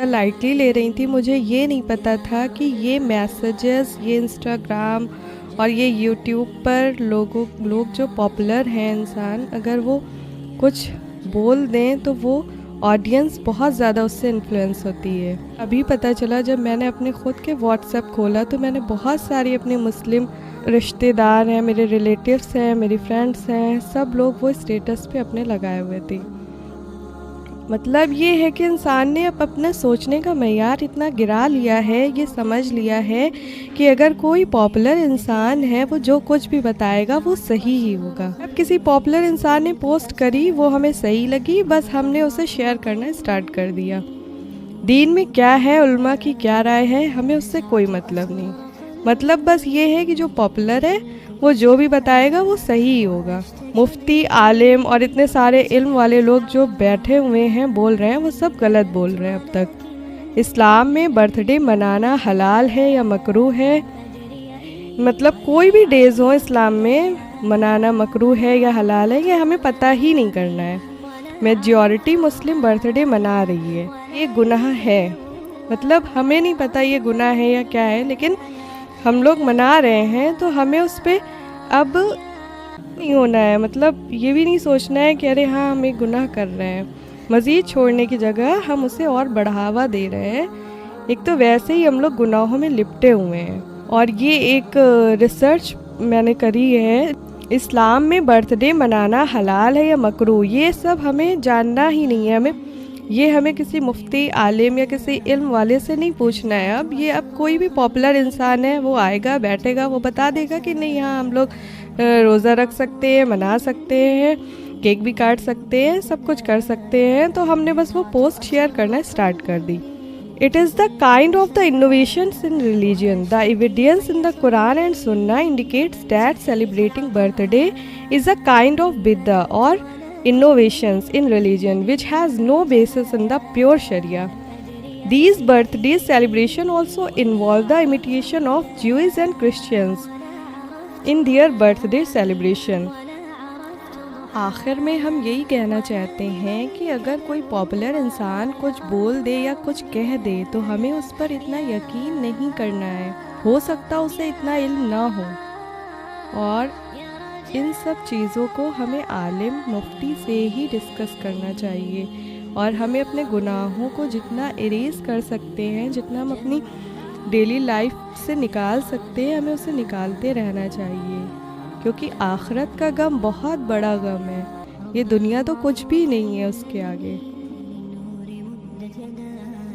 Lightly ले रही थी। मुझे ये नहीं पता था कि ये मैसेजेस, ये इंस्टाग्राम और ये यूट्यूब पर लोग जो पॉपुलर हैं इंसान, अगर वो कुछ बोल दें तो वो ऑडियंस बहुत ज़्यादा उससे इन्फ्लुएंस होती है। अभी पता चला जब मैंने अपने ख़ुद के व्हाट्सएप खोला तो मैंने बहुत सारी अपने मुस्लिम रिश्तेदार हैं, मेरे रिलेटिव्स हैं, मेरी फ्रेंड्स हैं, सब लोग वो स्टेटस पे अपने लगाए हुए थे। मतलब ये है कि इंसान ने अब अपना सोचने का मयार इतना गिरा लिया है, ये समझ लिया है कि अगर कोई पॉपुलर इंसान है वो जो कुछ भी बताएगा वो सही ही होगा। अब किसी पॉपुलर इंसान ने पोस्ट करी, वो हमें सही लगी, बस हमने उसे शेयर करना स्टार्ट कर दिया। दीन में क्या है, उल्मा की क्या राय है, हमें उससे कोई मतलब नहीं। मतलब बस ये है कि जो पॉपुलर है वो जो भी बताएगा वो सही ही होगा। मुफ्ती, आलिम और इतने सारे इल्म वाले लोग जो बैठे हुए हैं बोल रहे हैं, वो सब गलत बोल रहे हैं अब तक। इस्लाम में बर्थडे मनाना हलाल है या मकरूह है, मतलब कोई भी डेज़ हो इस्लाम में मनाना मकरूह है या हलाल है, ये हमें पता ही नहीं करना है। मेजॉरिटी मुस्लिम बर्थडे मना रही है, ये गुनाह है। मतलब हमें नहीं पता ये गुनाह है या क्या है, लेकिन हम लोग मना रहे हैं तो हमें उस पर अब नहीं होना है। मतलब ये भी नहीं सोचना है कि अरे हाँ हम एक गुनाह कर रहे हैं। मज़ीद छोड़ने की जगह हम उसे और बढ़ावा दे रहे हैं। एक तो वैसे ही हम लोग गुनाहों में लिपटे हुए हैं। और ये एक रिसर्च मैंने करी है, इस्लाम में बर्थडे मनाना हलाल है या मकरूह, ये सब हमें जानना ही नहीं है। हमें किसी मुफ्ती, आलिम या किसी इल्म वाले से नहीं पूछना है। अब कोई भी पॉपुलर इंसान है, वो आएगा, बैठेगा, वो बता देगा कि नहीं हाँ हम लोग रोज़ा रख सकते हैं, मना सकते हैं, केक भी काट सकते हैं, सब कुछ कर सकते हैं। तो हमने बस वो पोस्ट शेयर करना स्टार्ट कर दी। It is the kind of the innovations in religion. The evidence in the Quran and Sunnah indicates that celebrating birthday is a kind of bid'ah or innovations in religion which has no basis in the pure Sharia. These birthday celebration also involve the imitation of Jews and Christians in their birthday celebration. आखिर में हम यही कहना चाहते हैं कि अगर कोई पॉपुलर इंसान कुछ बोल दे या कुछ कह दे तो हमें उस पर इतना यकीन नहीं करना है। हो सकता उसे इतना इल्म ना हो, और इन सब चीज़ों को हमें आलिम, मुफ्ती से ही डिस्कस करना चाहिए। और हमें अपने गुनाहों को जितना इरेज कर सकते हैं, जितना हम अपनी डेली लाइफ से निकाल सकते हैं, हमें उसे निकालते रहना चाहिए। क्योंकि आखिरत का गम बहुत बड़ा गम है, ये दुनिया तो कुछ भी नहीं है उसके आगे।